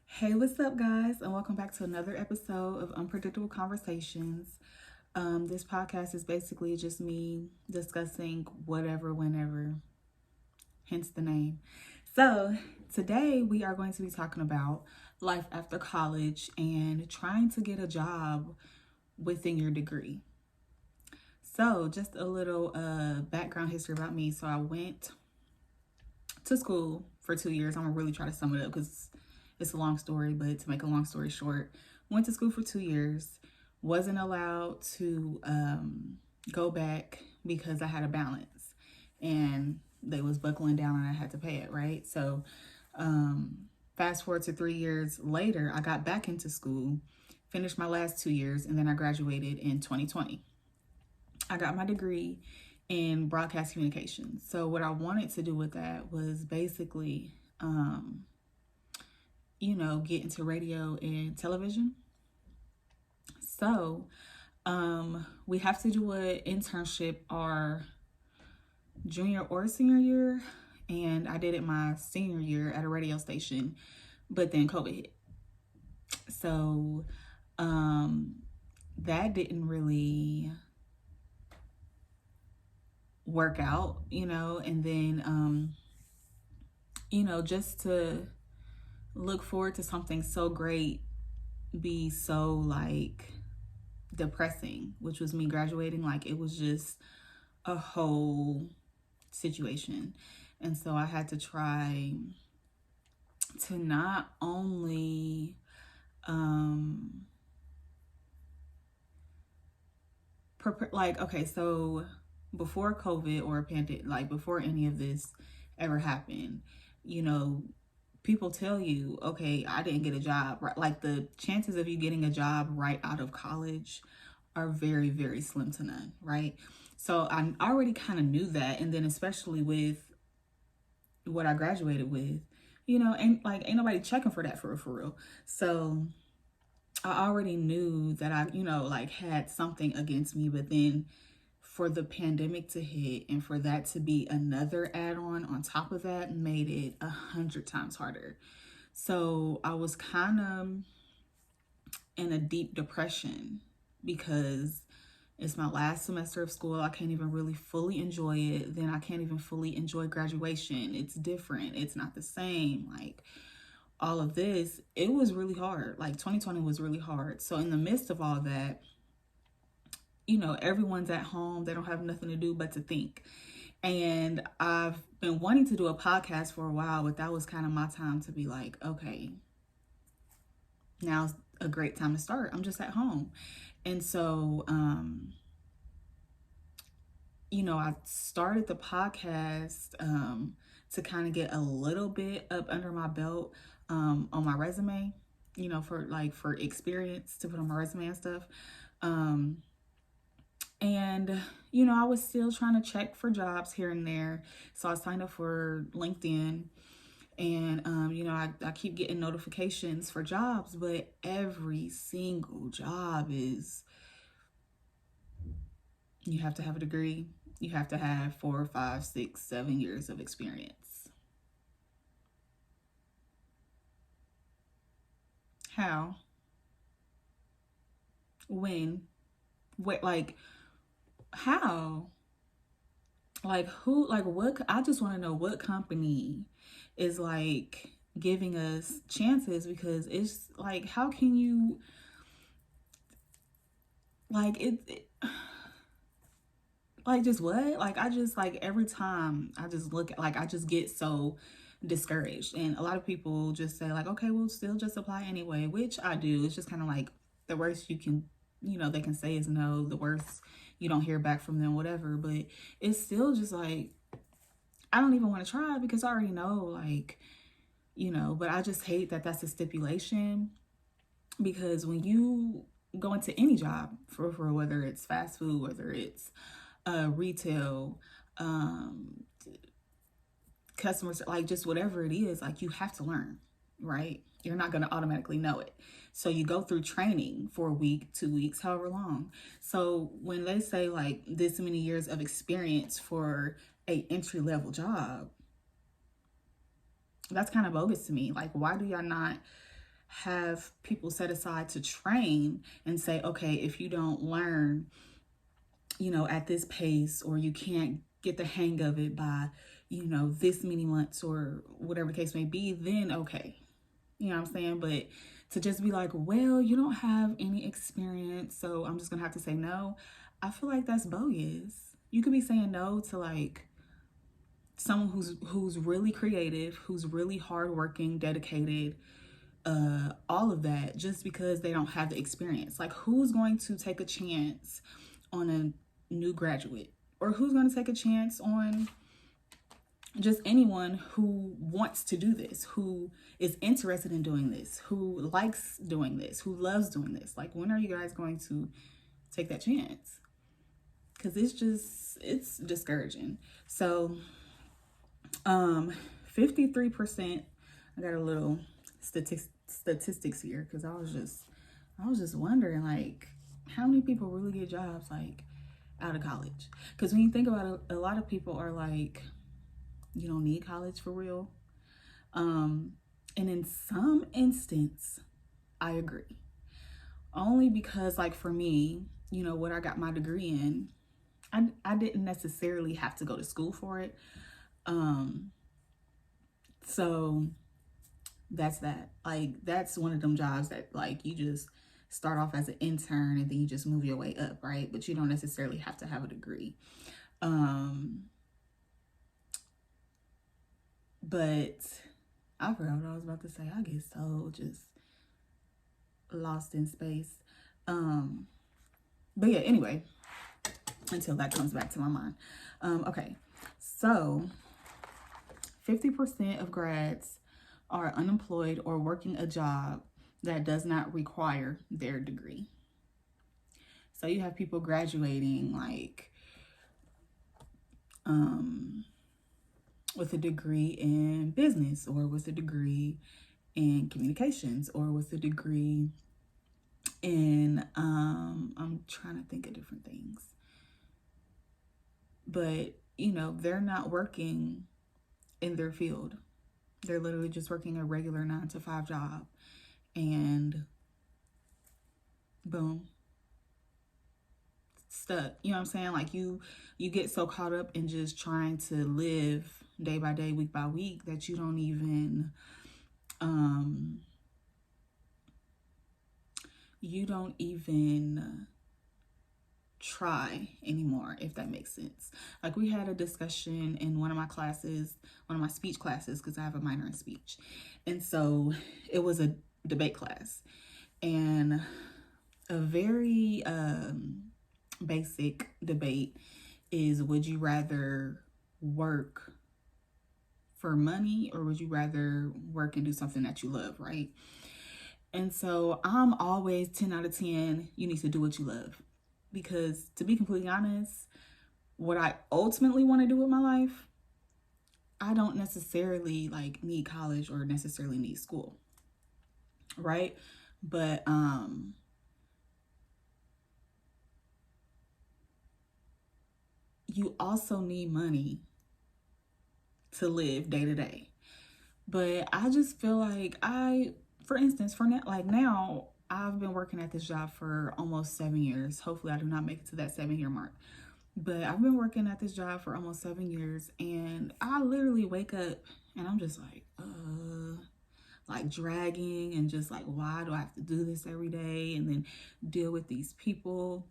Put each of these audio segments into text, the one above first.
Hey, what's up, guys, and welcome back to another episode of Unpredictable Conversations. This podcast is basically just me discussing whatever, whenever, hence the name. So, today we are going to be talking about life after college and trying to get a job within your degree. So, just a little background history about me. So, I went to school for 2 years. I'm gonna really try to sum it up because it's a long story, but to make a long story short, went to school for 2 years, wasn't allowed to go back because I had a balance and they was buckling down and I had to pay it, right? So fast forward to 3 years later, I got back into school, finished my last 2 years, and then I graduated in 2020. I got my degree in broadcast communications. So what I wanted to do with that was basically get into radio and television. So we have to do an internship our junior or senior year, and I did it my senior year at a radio station, but then COVID hit. So that didn't really work out, and then just to look forward to something so great be so like depressing, which was me graduating. Like, it was just a whole situation. And so I had to try to not only prepare, like, okay, so before COVID or pandemic, like before any of this ever happened, people tell you, okay, I didn't get a job, right? Like, the chances of you getting a job right out of college are very, very slim to none, right? So I already kind of knew that. And then especially with what I graduated with, ain't nobody checking for that for real. So I already knew that I, had something against me, but then for the pandemic to hit and for that to be another add-on on top of that made it 100 times harder. So I was kind of in a deep depression because it's my last semester of school. I can't even really fully enjoy it. Then I can't even fully enjoy graduation. It's different. It's not the same. Like, all of this, it was really hard. Like, 2020 was really hard. So in the midst of all that, everyone's at home. They don't have nothing to do but to think. And I've been wanting to do a podcast for a while, but that was kind of my time to be like, okay, now's a great time to start. I'm just at home. And so, I started the podcast to kind of get a little bit up under my belt on my resume, for experience to put on my resume and stuff. And, I was still trying to check for jobs here and there. So I signed up for LinkedIn and, I keep getting notifications for jobs, but every single job is, you have to have a degree. You have to have 4, 5, 6, 7 years of experience. How? When? What, like, how? Like, who, like, what? I just want to know what company is like giving us chances, because it's like, how can you, like, like, just what? Like, I just, like, every time I just look at, like, I just get so discouraged. And a lot of people just say, like, okay, we'll still just apply anyway, which I do. It's just kind of like the worst you can, they can say is no. The worst, you don't hear back from them, whatever. But it's still just like, I don't even want to try because I already know, like, but I just hate that that's a stipulation, because when you go into any job, for whether it's fast food, whether it's retail, customers, like, just whatever it is, like, you have to learn, right? You're not going to automatically know it. So you go through training for a week, 2 weeks, however long. So when they say like this many years of experience for a entry-level job. That's kind of bogus to me. Like, why do y'all not have people set aside to train and say, okay, if you don't learn, at this pace, or you can't get the hang of it by, this many months or whatever the case may be, then okay. You know what I'm saying? But to just be like, well, you don't have any experience, so I'm just gonna have to say no. I feel like that's bogus. You could be saying no to like someone who's really creative, who's really hardworking, dedicated, all of that, just because they don't have the experience. Like, who's going to take a chance on a new graduate, or who's going to take a chance on just anyone who wants to do this, who is interested in doing this, who likes doing this, who loves doing this? Like, when are you guys going to take that chance? Because it's discouraging. So 53%, I got a little statistics here, because I was just wondering, like, how many people really get jobs like out of college? Because when you think about it, a lot of people are like, you don't need college for real. And in some instance, I agree. Only because, like, for me, what I got my degree in, I didn't necessarily have to go to school for it. So that's that. Like, that's one of them jobs that, like, you just start off as an intern and then you just move your way up, right? But you don't necessarily have to have a degree. But I forgot what I was about to say. I get so just lost in space. But yeah, anyway, until that comes back to my mind. Okay, so 50% of grads are unemployed or working a job that does not require their degree. So you have people graduating like with a degree in business, or with a degree in communications, or with a degree in I'm trying to think of different things. But they're not working in their field. They're literally just working a regular 9-to-5 job, and boom, stuck. You know what I'm saying? Like, you get so caught up in just trying to live day by day, week by week, that you don't even try anymore, if that makes sense. Like, we had a discussion in one of my speech classes, because I have a minor in speech. And so it was a debate class, and a very basic debate is, would you rather work for money, or would you rather work and do something that you love, right? And so I'm always 10 out of 10, you need to do what you love. Because, to be completely honest, what I ultimately want to do with my life, I don't necessarily like need college or necessarily need school, right? But you also need money to live day to day. But I just feel like for instance, now, I've been working at this job for almost 7 years. Hopefully I do not make it to that 7-year mark. But I've been working at this job for almost 7 years, and I literally wake up and I'm just like dragging, and just like, why do I have to do this every day, and then deal with these people,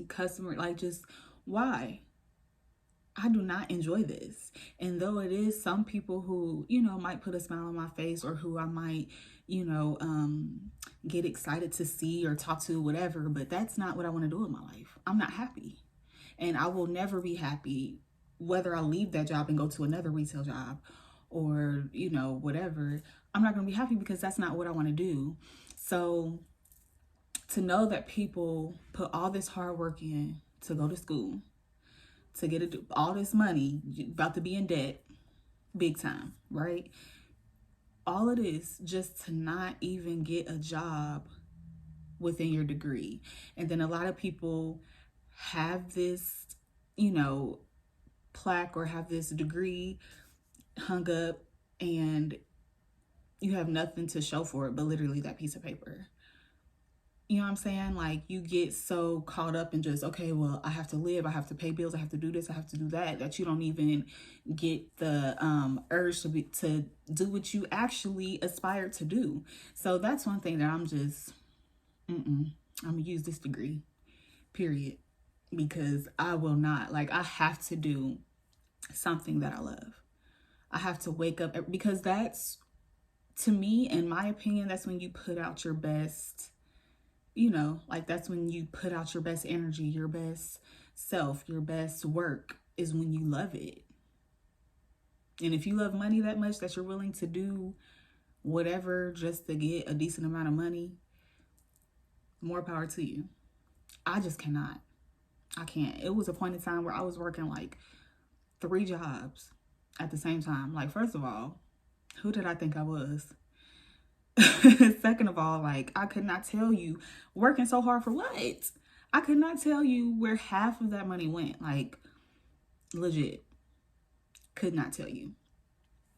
customer, like, just why? I do not enjoy this. And though it is some people who, might put a smile on my face, or who I might, get excited to see or talk to, whatever, but that's not what I want to do in my life. I'm not happy. And I will never be happy, whether I leave that job and go to another retail job, or, whatever. I'm not going to be happy, because that's not what I want to do. So to know that people put all this hard work in to go to school, to get all this money, about to be in debt, big time, right? All it is just to not even get a job within your degree. And then a lot of people have this, plaque or have this degree hung up, and you have nothing to show for it but literally that piece of paper. You know what I'm saying? Like, you get so caught up in just, okay, well, I have to live, I have to pay bills, I have to do this, I have to do that, that you don't even get the urge to do what you actually aspire to do. So that's one thing that I'm just, I'm gonna use this degree, period, because I will not, like, I have to do something that I love. I have to wake up, because that's, to me, in my opinion, that's when you put out your best, you know, like, that's when you put out your best energy, your best self, your best work, is when you love it. And if you love money that much that you're willing to do whatever just to get a decent amount of money, more power to you. I just cannot. I can't. It was a point in time where I was working like 3 jobs at the same time. Like, first of all, who did I think I was? Second of all, like, I could not tell you, working so hard for what? I could not tell you where half of that money went. Like, legit. Could not tell you.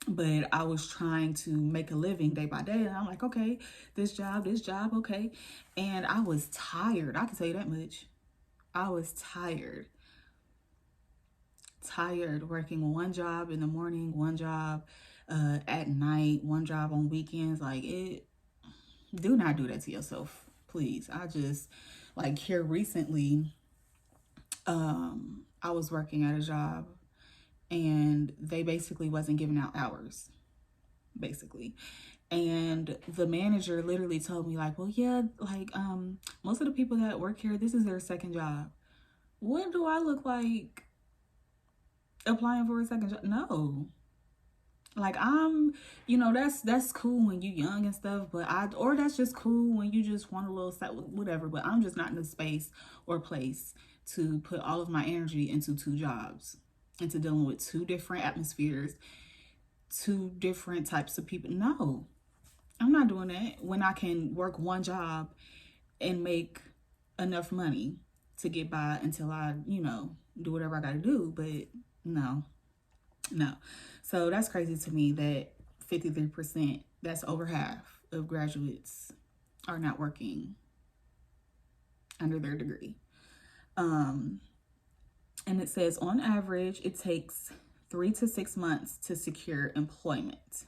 But I was trying to make a living day by day. And I'm like, okay, this job, okay. And I was tired. I can tell you that much. I was tired. Tired working one job in the morning, one job at night, one job on weekends. Like, it, do not do that to yourself, please. I just, like, here recently, I was working at a job and they basically wasn't giving out hours, basically. And the manager literally told me, like, well, yeah, like, most of the people that work here, this is their second job. What do I look like applying for a second job? No. Like, I'm, you know, that's cool when you young and stuff, but or that's just cool when you just want a little whatever, but I'm just not in a space or place to put all of my energy into 2 jobs, into dealing with 2 different atmospheres, 2 different types of people. No, I'm not doing that when I can work one job and make enough money to get by until I, you know, do whatever I got to do. But no. So that's crazy to me that 53%, that's over half of graduates, are not working under their degree. And it says on average, it takes 3 to 6 months to secure employment.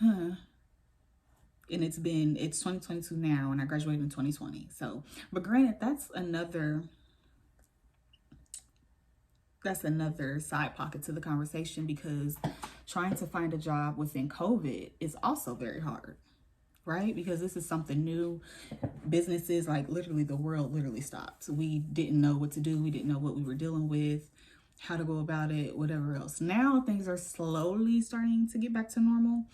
And it's 2022 now, and I graduated in 2020. So, but granted, that's another side pocket to the conversation, because trying to find a job within COVID is also very hard, right? Because this is something new. Businesses, like, literally the world literally stopped. We didn't know what to do. We didn't know what we were dealing with, how to go about it, whatever else. Now things are slowly starting to get back to normal.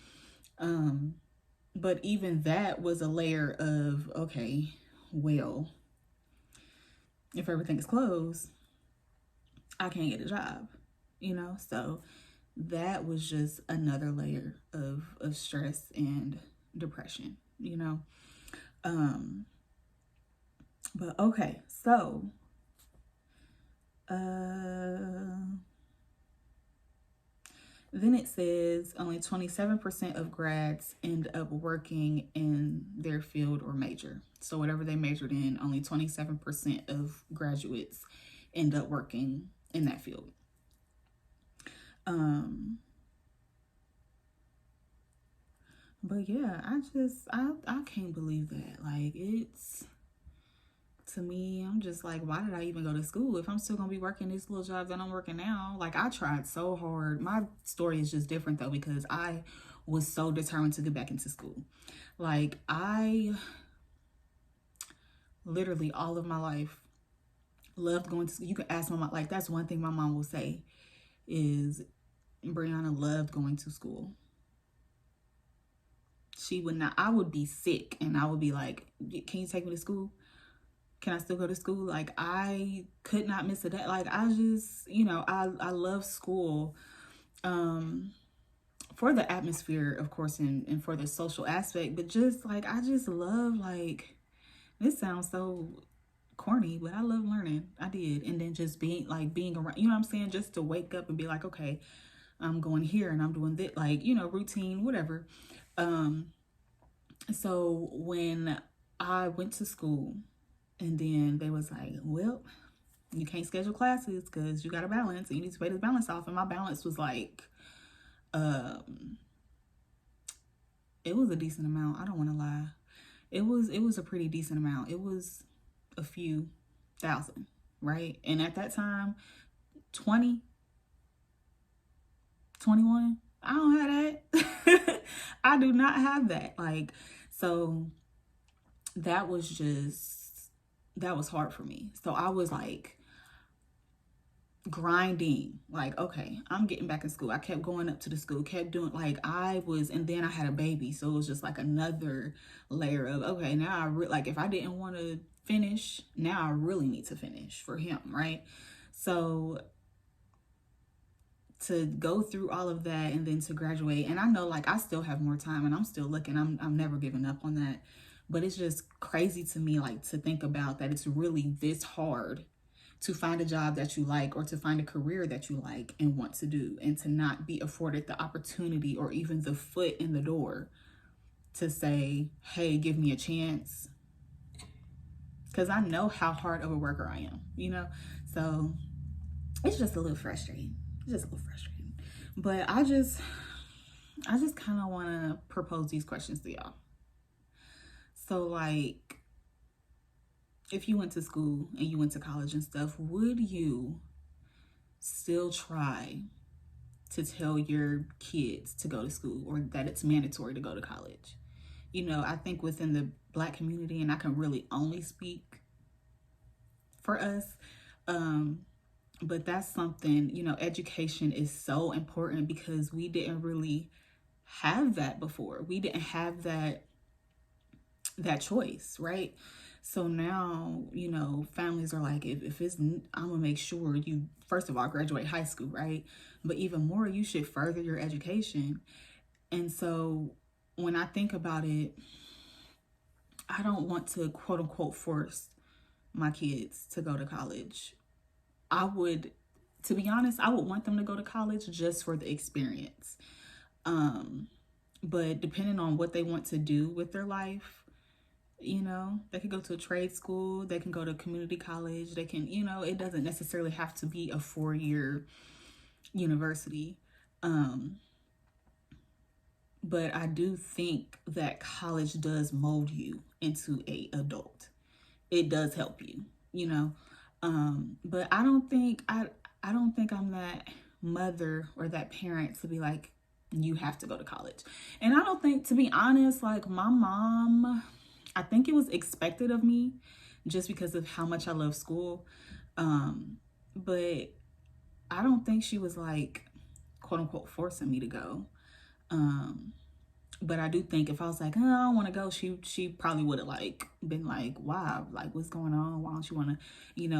But even that was a layer of, okay, well, if everything is closed, I can't get a job, you know? So that was just another layer of stress and depression, you know? But okay, so then it says only 27% of grads end up working in their field or major. So whatever they majored in, only 27% of graduates end up working in that field. But yeah, I can't believe that. Like, it's, to me, I'm just like, why did I even go to school if I'm still gonna be working this little job that I'm working now? Like, I tried so hard. My story is just different though, because I was so determined to get back into school. Like, I literally all of my life loved going to school. You can ask my mom, like, that's one thing my mom will say is Brianna loved going to school. She would not, I would be sick and I would be like, can you take me to school? Can I still go to school? Like, I could not miss a day. Like, I just, you know, I love school for the atmosphere, of course, and for the social aspect, but just like, I just love, like, this sounds so corny, but I love learning. I did. And then just being around, you know what I'm saying? Just to wake up and be like, okay, I'm going here and I'm doing this, like, routine, whatever. Um, so when I went to school and then they was like, well, you can't schedule classes because you got a balance and you need to pay this balance off. And my balance was like, um, it was a decent amount. I don't want to lie. It was a pretty decent amount. It was a few thousand, right? And at that time, 20, 21, I don't have that. I do not have that. Like, so that was hard for me. So I was like grinding, like, okay, I'm getting back in school. I kept going up to the school, kept doing, like, and then I had a baby. So it was just like another layer of, okay, now like, if I didn't want to finish, now I really need to finish for him, right? So to go through all of that and then to graduate, and I know, like, I still have more time and I'm still looking, I'm never giving up on that. But it's just crazy to me, like, to think about that it's really this hard to find a job that you like or to find a career that you like and want to do, and to not be afforded the opportunity or even the foot in the door to say, hey, give me a chance. Because I know how hard of a worker I am, So it's just a little frustrating. But I just kind of want to propose these questions to y'all. So, like, if you went to school and you went to college and stuff, would you still try to tell your kids to go to school or that it's mandatory to go to college? I think within the Black community, and I can really only speak for us, but that's something, education is so important because we didn't really have that before. We didn't have that choice, right? So now, families are like, if it's, I'm gonna make sure you, first of all, graduate high school, right? But even more, you should further your education. And so when I think about it, I don't want to, quote unquote, force my kids to go to college. To be honest, I would want them to go to college just for the experience. But depending on what they want to do with their life, they could go to a trade school, they can go to community college, they can, it doesn't necessarily have to be a 4-year university. But I do think that college does mold you into an adult. It does help you, but I don't think I'm that mother or that parent to be like, you have to go to college. And I don't think, to be honest, like, my mom, I think it was expected of me just because of how much I love school. But I don't think she was, like, quote unquote, forcing me to go. But I do think if I was like, oh, I don't want to go, she probably would have, like, been like, wow, like, what's going on? Why don't you want to,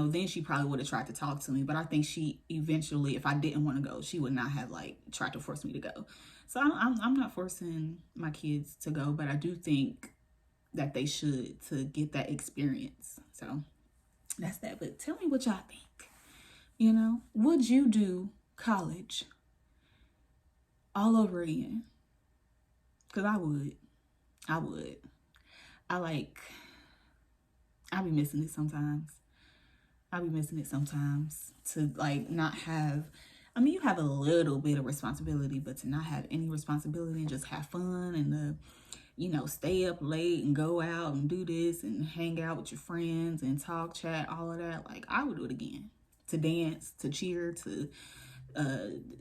then she probably would have tried to talk to me. But I think she eventually, if I didn't want to go, she would not have, like, tried to force me to go. So I'm not forcing my kids to go, but I do think that they should, to get that experience. So that's that. But tell me what y'all think. Would you do college all over again? Because I would. I be missing it sometimes. To, like, not have, you have a little bit of responsibility, but to not have any responsibility and just have fun and stay up late and go out and do this and hang out with your friends and talk, chat, all of that. Like, I would do it again. To dance, to cheer, to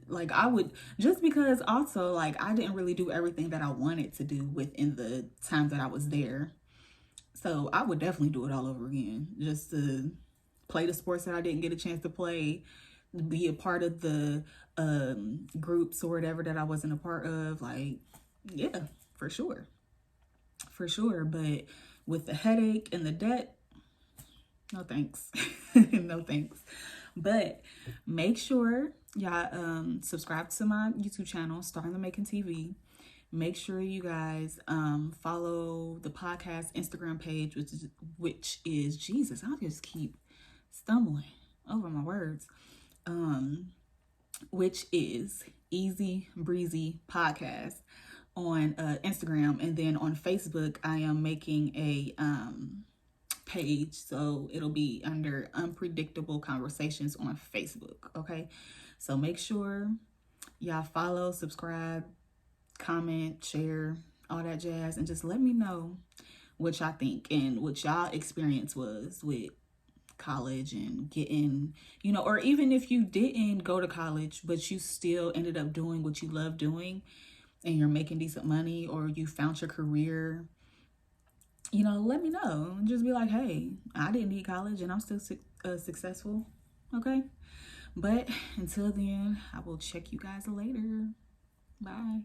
like, I would, just because also, like, I didn't really do everything that I wanted to do within the time that I was there. So I would definitely do it all over again, just to play the sports that I didn't get a chance to play, be a part of the groups or whatever that I wasn't a part of. Like, yeah, for sure. But with the headache and the debt, no thanks. No thanks. But make sure y'all subscribe to my YouTube channel, Star in the Making TV. Make sure you guys follow the podcast Instagram page, which is Jesus. I'll just keep stumbling over my words. Which is Easy Breezy Podcast on Instagram, and then on Facebook I am making a page, so it'll be under Unpredictable Conversations on Facebook. Okay, so make sure y'all follow, subscribe, comment, share, all that jazz, and just let me know what y'all think and what y'all experience was with college and getting, or even if you didn't go to college but you still ended up doing what you love doing and you're making decent money, or you found your career, let me know. Just be like, hey, I didn't need college and I'm still successful. Okay, but until then, I will check you guys later. Bye.